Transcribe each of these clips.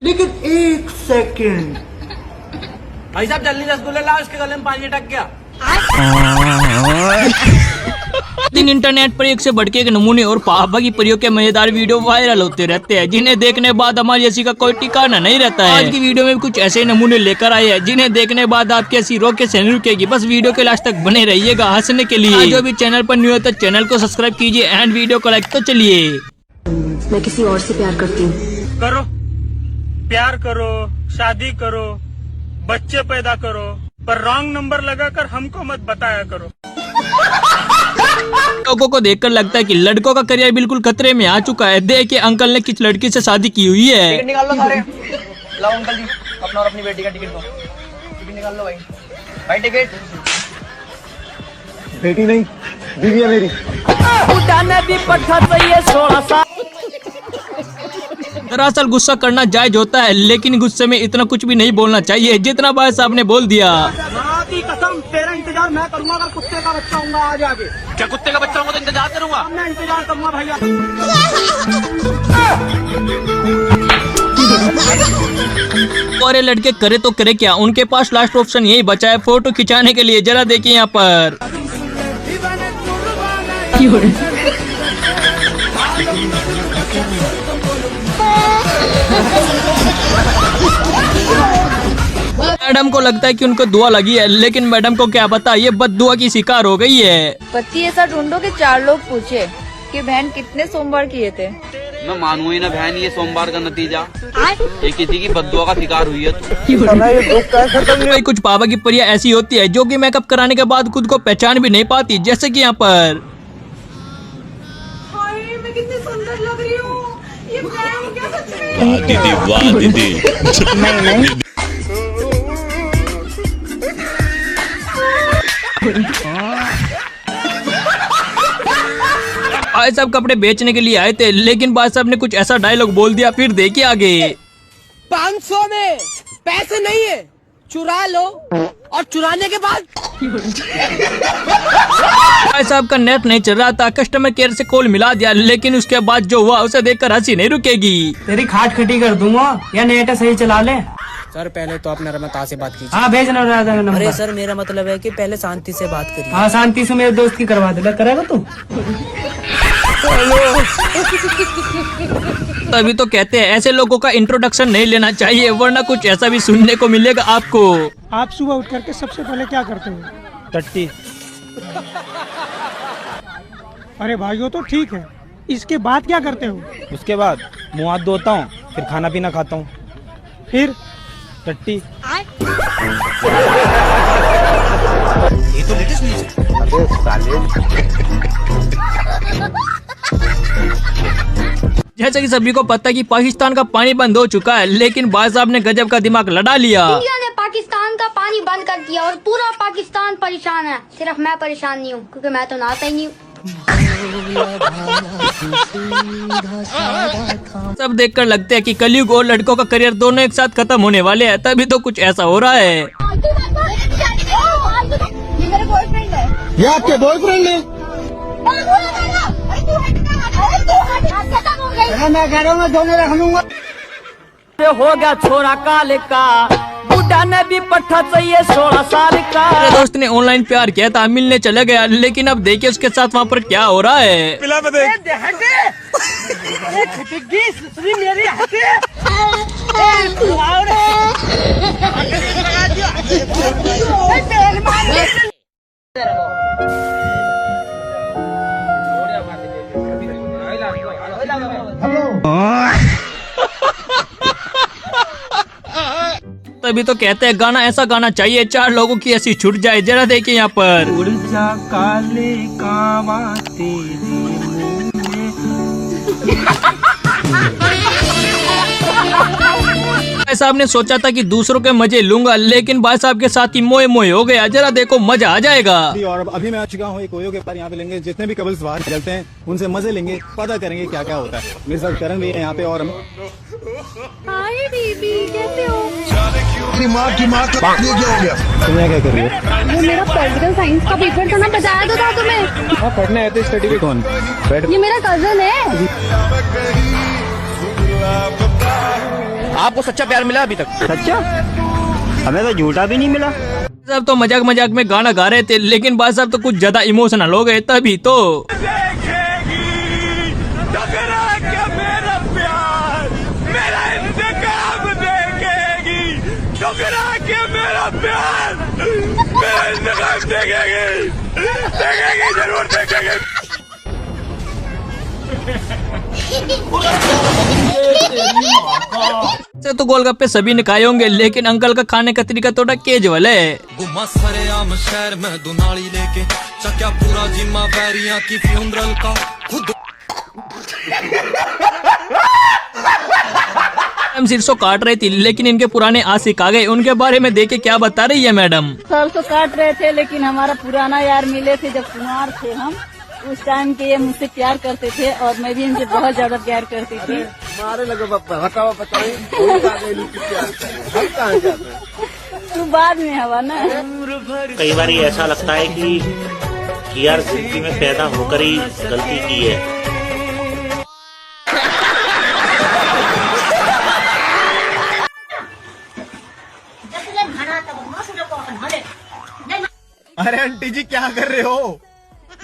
लेकिन एक सेकंड, भाई साहब जल्दी रसगुल्ले लाओ, इसके गले में पानी अटक गया। दिन इंटरनेट पर एक से बढ़ के एक नमूने और पापा की परियों के मजेदार वीडियो वायरल होते रहते हैं, जिन्हें देखने बाद हमारी हंसी का कोई ठिकाना नहीं रहता है। आज की वीडियो में कुछ ऐसे नमूने लेकर आए हैं जिन्हें देखने बाद आपकी हंसी रोके से नहीं रुकेगी। बस वीडियो के लास्ट तक बने रहिएगा हंसने के लिए। जो भी चैनल पर न्यू है तो चैनल को सब्सक्राइब कीजिए एंड वीडियो को लाइक। तो चलिए। मैं किसी और से प्यार करती हूँ। करो, प्यार करो, शादी करो, बच्चे पैदा करो, पर रॉन्ग नंबर लगाकर हमको मत बताया करो। लोगों को देखकर लगता है कि लड़कों का करियर बिल्कुल खतरे में आ चुका है। देखिए अंकल ने किस लड़की से शादी की हुई है। टिकट निकाल लो सारे। लाओ अंकल जी अपना और अपनी बेटी का टिकट दो। टिकट निकाल लो भाई। भाई टिकट। बेटी नहीं, बीवी है मेरी। दरअसल गुस्सा करना जायज होता है, लेकिन गुस्से में इतना कुछ भी नहीं बोलना चाहिए जितना भाई साहब ने बोल दिया। की कसम, तेरा इंतजार मैं करूंगा। अगर कुत्ते का बच्चा होगा आज आगे। क्या कुत्ते का बच्चा होगा तो इंतजार करूंगा? मैं इंतजार करूंगा भैया। और ये लड़के करे तो करे क्या, उनके पास लास्ट ऑप्शन यही बचा है फोटो खिंचाने के लिए। जरा देखिए यहाँ पर। मैडम को लगता है कि उनको दुआ लगी है, लेकिन मैडम को क्या पता ये बद्दुआ की शिकार हो गई है। पति ऐसा ढूंढो कि 4 लोग पूछे कि बहन कितने सोमवार किए थे। मैं मानू ही ना बहन, ये सोमवार का नतीजा ये किसी की बद्दुआ का शिकार हुई है। भाई कुछ पापा की परियां ऐसी होती है जो कि मेकअप कराने के बाद खुद को पहचान भी नहीं पाती, जैसे कि यहाँ पर। मैं कितनी सुंदर लग रही हूँ, ये प्रैंक क्या सच में? दीदी वाह दीदी। भाई साहब कपड़े बेचने के लिए आए थे, लेकिन भाई साहब ने कुछ ऐसा डायलॉग बोल दिया। फिर देखिए आगे। 500 में पैसे नहीं है, चुरा लो और चुराने के बाद। भाई साहब का नेट नहीं चल रहा था, कस्टमर केयर से कॉल मिला दिया, लेकिन उसके बाद जो हुआ उसे देखकर हंसी नहीं रुकेगी। तेरी खाट खटी कर दूंगा या नेट सही चला ले। सर पहले तो आप नर्मदा से बात कीजिए। हाँ भेजना नंबर। अरे सर मेरा मतलब है कि पहले शांति से बात करिए। हाँ शांति से मेरे दोस्त की करवा दे। करेगा तू? तभी तो कहते हैं ऐसे लोगों का इंट्रोडक्शन नहीं लेना चाहिए, वरना कुछ ऐसा भी सुनने को मिलेगा आपको। आप सुबह उठ करके सबसे पहले क्या करते हो? टट्टी। अरे भाइयों तो ठीक है, इसके बाद क्या करते हो? उसके बाद मुंह हाथ धोता हूँ, फिर खाना पीना खाता हूँ, फिर टट्टी। ये तो लेटेस्ट न्यूज़ है। जैसे कि सभी को पता है कि पाकिस्तान का पानी बंद हो चुका है, लेकिन भाई साहब ने गजब का दिमाग लड़ा लिया। इंडिया ने पाकिस्तान का पानी बंद कर दिया और पूरा पाकिस्तान परेशान है। सिर्फ मैं परेशान नहीं हूँ, क्योंकि मैं तो नहाता ही नहीं हूँ। सब देखकर लगता है कि कलयुग और लड़कों का करियर दोनों एक साथ खत्म होने वाले हैं, तभी तो कुछ ऐसा हो रहा है। ये मेरे बॉयफ्रेंड है। ये आपके बॉयफ्रेंड है? मैं कह रहा हूँ मैं दोनों रख लूंगा। हो गया छोरा काले का, बुढ़ा ने भी पट्टा चाहिए 16 साल का। मेरे दोस्त ने ऑनलाइन प्यार किया था, मिलने चला गया, लेकिन अब देखिए उसके साथ वहाँ पर क्या हो रहा है। तभी तो कहते हैं गाना ऐसा गाना चाहिए 4 लोगों की ऐसी छूट जाए। जरा देखिए यहाँ पर। उड़ जा काले कावा तेरे मुंह भाई साहब ने सोचा था कि दूसरों के मजे लूंगा, लेकिन भाई साहब के साथ ही मोए मोए हो गया। जरा देखो मजा आ जाएगा। और अभी मैं आ चुका हूँ एक ओयो के पार। यहाँ पे लेंगे जितने भी कपल्स बाहर चलते हैं, उनसे मजे लेंगे, पता करेंगे क्या क्या होता है। मेरे साथ करण भी है यहाँ पे। और हम हाय बेबी, कैसे हो? तुम्हें क्या कर रही है? वो मेरा पॉलिटिकल साइंस का पेपर था ना, बताया तो था तुम्हें। हाँ पढ़ना है तो स्टडी भी। कौन? बैठ। ये मेरा कजन है। आपको सच्चा प्यार मिला अभी तक? सच्चा? हमें तो झूठा भी नहीं मिला। सब तो मजाक मजाक में गाना गा रहे थे, लेकिन भाई साहब तो कुछ ज्यादा इमोशनल हो गए तभी तो। तो गोलगप्पे सभी ने खाए होंगे, लेकिन अंकल का खाने का तरीका थोड़ा केजुअल है। शहर में दुनाली लेके चक्या पूरा जिम्मा बैरिया की फ्यूनरल का खुद हम सिरसों काट रही थी, लेकिन इनके पुराने आशिक आ गए। उनके बारे में देखे क्या बता रही है मैडम? सरसों काट रहे थे, लेकिन हमारा पुराना यार मिले थे जब कुमार थे हम, उस टाइम के ये मुझसे प्यार करते थे और मैं भी इनसे बहुत ज्यादा प्यार करती थी। तू बाद में हवा ना। कई बार ऐसा लगता है कि यार जिंदगी में पैदा होकर ही गलती की है। अरे आंटी जी क्या कर रहे हो?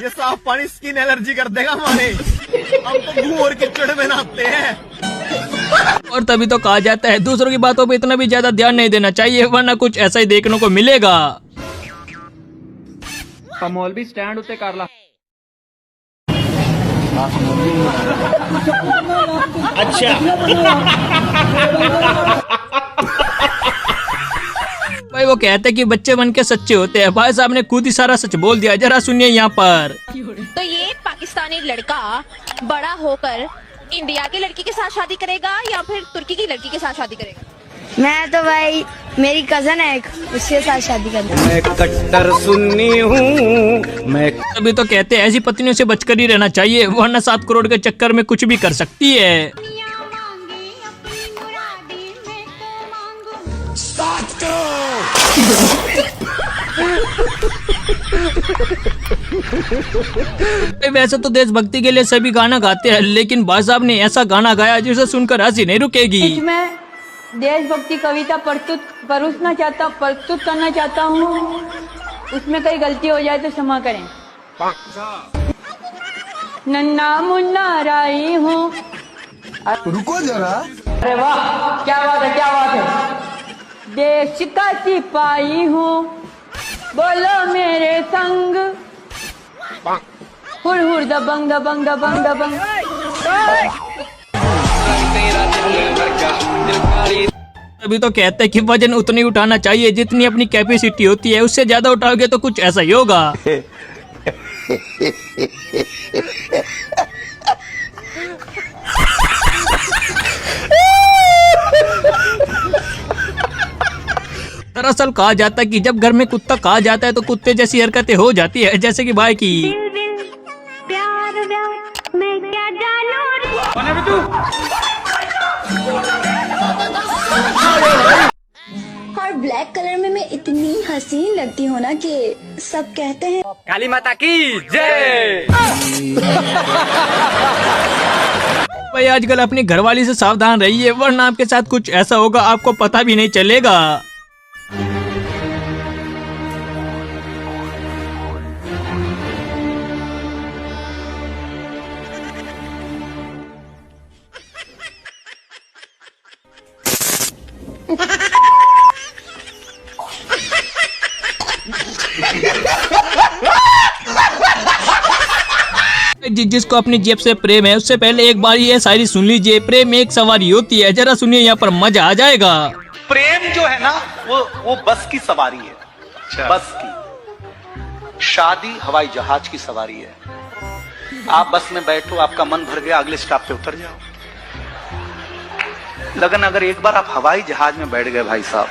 ये साफ पानी स्किन एलर्जी कर देगा हमारे। हम तो मुंह और कीचड़ में नहाते हैं। और तभी तो कहा जाता है दूसरों की बातों पे इतना भी ज्यादा ध्यान नहीं देना चाहिए, वरना कुछ ऐसा ही देखने को मिलेगा। मौलवी स्टैंड उत्ते कर ला। अच्छा भाई वो कहते हैं कि बच्चे बन के सच्चे होते हैं। भाई साहब ने खुद ही सारा सच बोल दिया, जरा सुनिए यहाँ पर। तो ये पाकिस्तानी लड़का बड़ा होकर इंडिया की लड़की के साथ शादी करेगा या फिर तुर्की की लड़की के साथ शादी करेगा? मैं तो भाई मेरी कजन है एक, उसके साथ शादी करूंगा। मैं कट्टर सुन्नी हूँ मैं। अभी तो कहते हैं ऐसी पत्नियों से बचकर ही रहना चाहिए, वरना 7 करोड़ के चक्कर में कुछ भी कर सकती है। वैसे तो देशभक्ति के लिए सभी गाना गाते हैं, लेकिन भाई साहब ने ऐसा गाना गाया जिसे सुनकर हंसी नहीं रुकेगी। मैं देशभक्ति कविता प्रस्तुत करना चाहता हूँ। उसमें कई गलती हो जाए तो क्षमा करें। नन्ना मुन्ना राई हूँ। रुको जरा। अरे वाह क्या बात है, क्या बात है। देश का सिपाही हूँ, बोलो मेरे संग। हुर हुर दबंग दबंग दबंग दबंग। अभी तो कहते हैं कि वजन उतनी उठाना चाहिए जितनी अपनी कैपेसिटी होती है, उससे ज्यादा उठाओगे तो कुछ ऐसा ही होगा। दरअसल कहा जाता है कि जब घर में कुत्ता कहा जाता है तो कुत्ते जैसी हरकतें हो जाती है, जैसे कि भाई की। और ब्लैक कलर में मैं इतनी हसीन लगती हूँ ना कि सब कहते हैं काली माता की जय। भाई आजकल अपनी घरवाली से सावधान रहिए, वरना आपके साथ कुछ ऐसा होगा आपको पता भी नहीं चलेगा। जिसको अपनी जेब से प्रेम है उससे पहले एक बार ये शायरी सुन लीजिए। प्रेम एक सवारी होती है, जरा सुनिए यहाँ पर मजा आ जाएगा। प्रेम जो है ना वो बस की सवारी है। बस की। शादी हवाई जहाज की सवारी है। आप बस में बैठो, आपका मन भर गया, अगले स्टॉप पे उतर जाओ। लेकिन अगर एक बार आप हवाई जहाज में बैठ गए भाई साहब,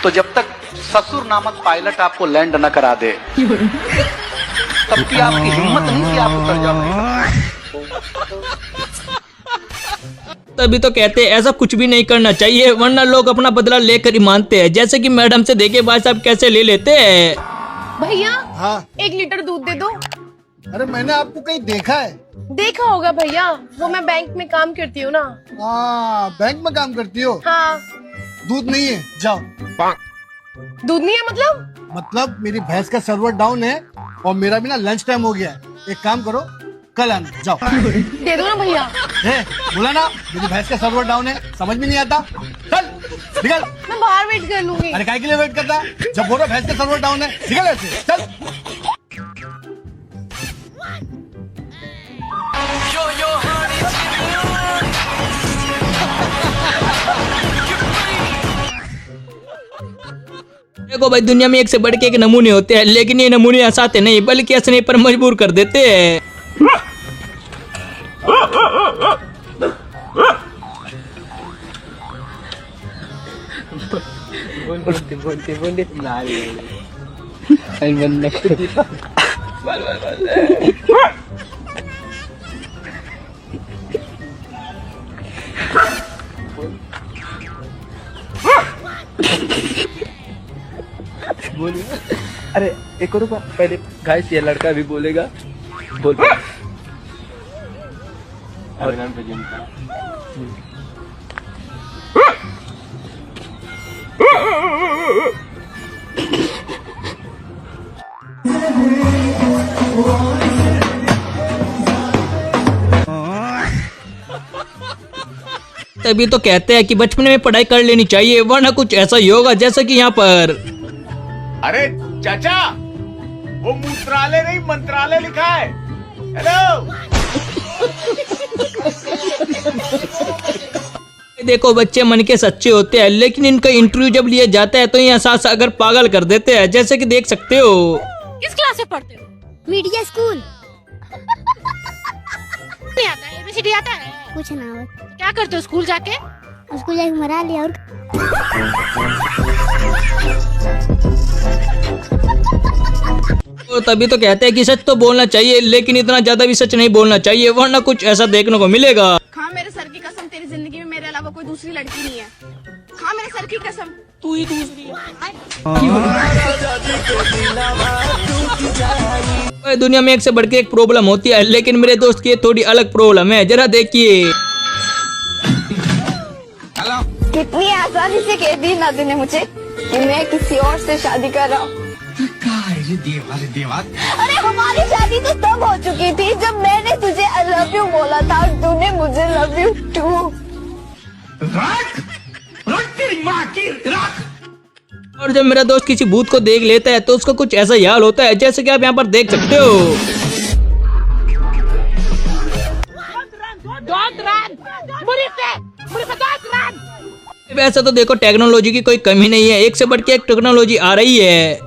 तो जब तक ससुर नामक पायलट आपको लैंड न करा दे तब की आपकी हिम्मत नहीं कि आप उतर जाओ। तभी तो कहते हैं ऐसा कुछ भी नहीं करना चाहिए, वरना लोग अपना बदला लेकर ही मानते हैं। जैसे कि मैडम से देखे भाई साहब कैसे ले लेते हैं। भैया हाँ 1 लीटर दूध दे दो। अरे मैंने आपको कहीं देखा है? देखा होगा भैया, वो मैं बैंक में काम करती हूँ ना। हाँ, बैंक में काम करती हो? हाँ। दूध नहीं है, जाओ। दूध नहीं है मतलब? मतलब मेरी भैंस का सर्वर डाउन है और मेरा भी ना लंच टाइम हो गया है। एक काम करो, कल आना, जाओ। दे दो ना भैया। बोला ना मेरी भैंस का सर्वर डाउन है, समझ में नहीं आता। चल निकल। मैं बाहर वेट कर लूंगी। अरे काय के लिए वेट करता, जब बोलो भैंस का सर्वर डाउन है, निकल ऐसे, चल। देखो भाई, दुनिया में एक से बढ़ के एक नमूने होते हैं, लेकिन ये नमूने हंसाते नहीं बल्कि हंसने पर मजबूर कर देते हैं। अरे एक और पहले गाइस, ये लड़का भी बोलेगा। बोल। तभी तो कहते हैं कि बचपन में पढ़ाई कर लेनी चाहिए, वरना कुछ ऐसा ही होगा जैसा कि यहाँ पर। अरे चाचा, वो मूत्रालय नहीं मंत्रालय लिखा है। हेलो। देखो, बच्चे मन के सच्चे होते हैं, लेकिन इनका इंटरव्यू जब लिया जाता है तो ये सास अगर पागल कर देते हैं, जैसे कि देख सकते हो। किस क्लास में पढ़ते हो? Media school. नहीं आता है? एबीसीडी आता है? कुछ ना। क्या करते हो स्कूल जाके? स्कूल जाके मरा लिया और तो तभी तो कहते हैं कि सच तो बोलना चाहिए, लेकिन इतना ज्यादा भी सच नहीं बोलना चाहिए, वरना कुछ ऐसा देखने को मिलेगा। खा मेरे सर की कसम, तेरी जिंदगी में मेरे अलावा कोई दूसरी लड़की नहीं है। खा मेरे सर की कसम, तू ही दूसरी है। दुनिया में एक से बढ़ के एक प्रॉब्लम होती है, लेकिन मेरे दोस्त की थोड़ी अलग प्रॉब्लम है, जरा देखिए। कितनी आसानी से कह दी ना तूने मुझे कि मैं किसी और से शादी कर रहा हूँ। अरे हमारी शादी तो तब हो चुकी थी जब मैंने तुझे आई लव यू बोला था और तूने मुझे लव यू टू। और जब मेरा दोस्त किसी भूत को देख लेता है तो उसका कुछ ऐसा ही हाल होता है, जैसे कि आप यहाँ पर देख सकते हो। वैसे तो देखो, टेक्नोलॉजी की कोई कमी नहीं है, एक से बढ़ के एक टेक्नोलॉजी आ रही है।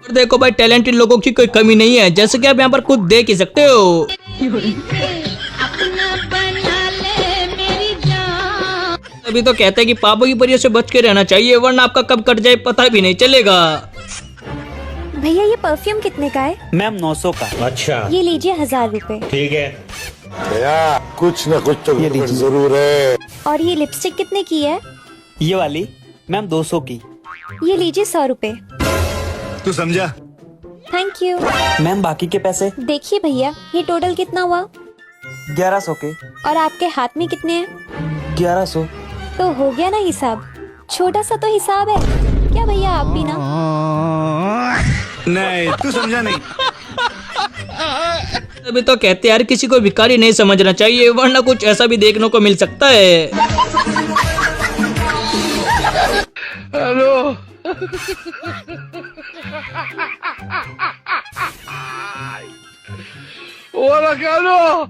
और देखो भाई, टैलेंटेड लोगों की कोई कमी नहीं है, जैसे कि आप यहाँ पर खुद देख ही सकते हो। अभी तो कहते हैं कि पापा की परियों से बच के रहना चाहिए, वरना आपका कब कट जाए पता भी नहीं चलेगा। भैया, ये परफ्यूम कितने का है? मैम 900 का। अच्छा, ये लीजिए 1000 रुपए। ठीक है भैया, कुछ न कुछ तो ये जरूर है। और ये लिपस्टिक कितने की है? ये वाली मैम 200 की। ये लीजिए 100 रुपए। तू समझा? Thank you. मैम बाकी के पैसे? देखिए भैया, ये टोटल कितना हुआ? 1100 के। और आपके हाथ में कितने हैं? 1100। तो हो गया ना हिसाब। छोटा सा तो हिसाब है क्या भैया, आप भी ना? नहीं, तू समझा नहीं। अभी तो कहते हैं यार, किसी को भिखारी नहीं समझना चाहिए, वरना कुछ ऐसा भी देखने को मिल सकता है। हेलो। Hola, Carlos.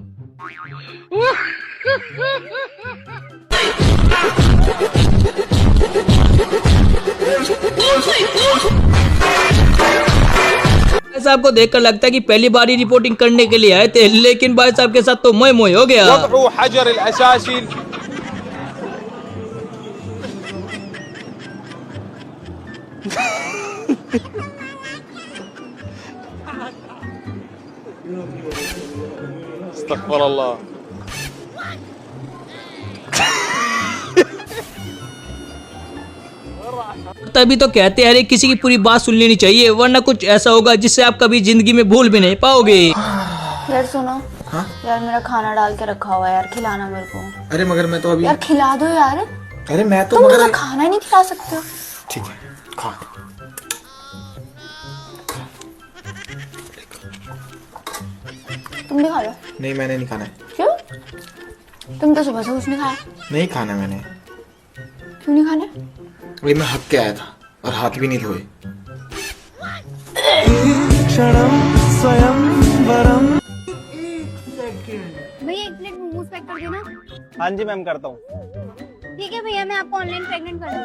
ऐसा आपको देखकर लगता है कि पहली बार ही रिपोर्टिंग करने के लिए आए थे, लेकिन भाई साहब के साथ तो मोय मोय हो गया। अस्तगफुरुल्लाह। तभी तो कहते हैं अरे किसी की पूरी बात सुन लेनी चाहिए, वरना कुछ ऐसा होगा जिससे आप कभी जिंदगी में भूल भी नहीं पाओगे। यार सुनो। हाँ? यार मेरा खाना डाल के रखा हुआ है यार, खिलाना मेरे को। अरे मगर मैं तो अभी। यार खिला दो यार। अरे मैं तो तुम मगर मुझे खाना ही नहीं खिला सकते हो। ठीक है खा। तुम भी खा लो। नहीं मैंने नहीं खाना है। क्यों? तुम तो सुबह से कुछ नहीं खाया। नहीं खाना मैंने। क्यों नहीं खाने? वही मैं हक के आया था और हाथ भी नहीं धोए। भैया 1 प्लेट मोमोज पैक कर देना। हाँ जी मैम करता हूँ। ठीक है भैया, मैं आपको ऑनलाइन पेमेंट कर दूँ।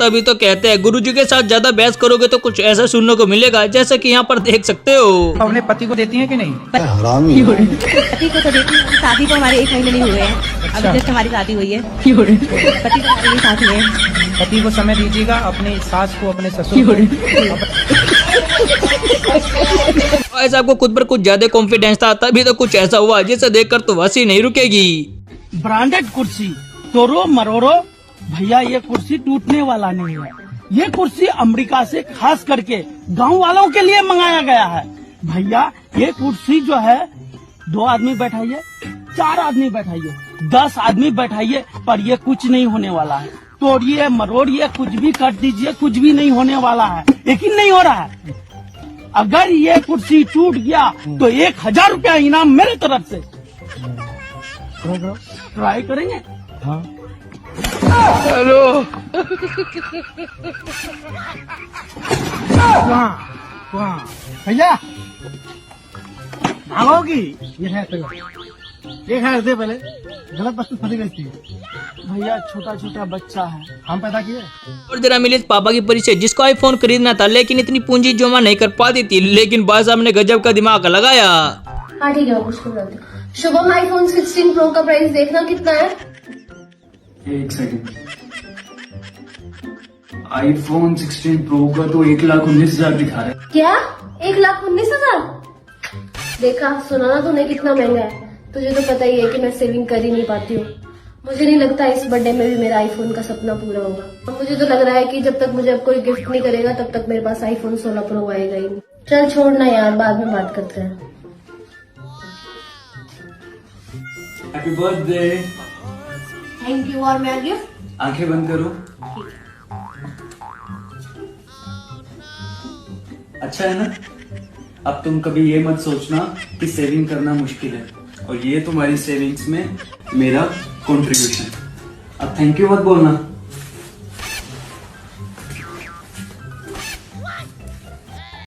तभी तो कहते हैं गुरुजी के साथ ज्यादा बहस करोगे तो कुछ ऐसा सुनने को मिलेगा जैसा कि यहाँ पर देख सकते हो। अपने पति को देती हैं कि नहीं? हरामी है। पति को तो देती हूँ, शादी तो हमारे 1 महीने नहीं हुए हैं। अभी जस्ट हमारी शादी हुई है। पति तो हमारे साथ हुए हैं। पति को समय दीजिएगा, अपनी सास को, अपने ससुर को। ऐसा आपको खुद पर कुछ ज्यादा कॉन्फिडेंस था, तभी तो कुछ ऐसा हुआ जिसे देखकर तो हंसी नहीं रुकेगी। ब्रांडेड कुर्सी तोड़ो मरोड़ो भैया, ये कुर्सी टूटने वाला नहीं है। ये कुर्सी अमेरिका से खास करके गांव वालों के लिए मंगाया गया है। भैया ये कुर्सी जो है 2 आदमी बैठाइए, 4 आदमी बैठाइए, 10 आदमी बैठाइए, पर ये कुछ नहीं होने वाला है। तोड़िए मरोड़िए कुछ भी कर दीजिए, कुछ भी नहीं होने वाला है। लेकिन नहीं हो रहा है। अगर ये कुर्सी टूट गया तो 1000 रुपया इनाम मेरे तरफ से। ट्राई करेंगे? हाँ। हेलो। भैया भागोगी? ये है पहले गलत वस्तु फंसी गई थी। भैया छोटा छोटा बच्चा है, हम पैदा किए। और जरा मिले पापा की परिचय, जिसको आईफोन खरीदना था लेकिन इतनी पूंजी जमा नहीं कर पाती थी, लेकिन भाई साहब ने गजब का दिमाग लगाया। हाँ ठीक है, कुछ शुभम आईफोन 16 प्रो का प्राइस देखना कितना है? 1 सेकंड। आईफोन 16 प्रो का तो 1,19,000 दिखा रहा है। क्या 1,19,000? देखा, सुना ना तूने कितना महंगा है। तुझे तो पता ही है कि मैं सेविंग कर ही नहीं पाती हूँ। मुझे नहीं लगता इस बर्थडे में भी मेरा आईफोन का सपना पूरा होगा। मुझे तो लग रहा है कि जब तक मुझे अब कोई गिफ्ट नहीं करेगा तब तक मेरे पास आईफोन 16 प्रो आएगा ही नहीं। चल छोड़ना यार, बाद में बात करते हैं। Happy birthday. Thank you. और मेरा गिफ्ट? आंखें बंद करो। अच्छा है ना? अब तुम कभी ये मत सोचना कि सेविंग करना मुश्किल है, और ये तुम्हारी सेविंग्स में मेरा कंट्रीब्यूशन। अब थैंक यू मत बोलना।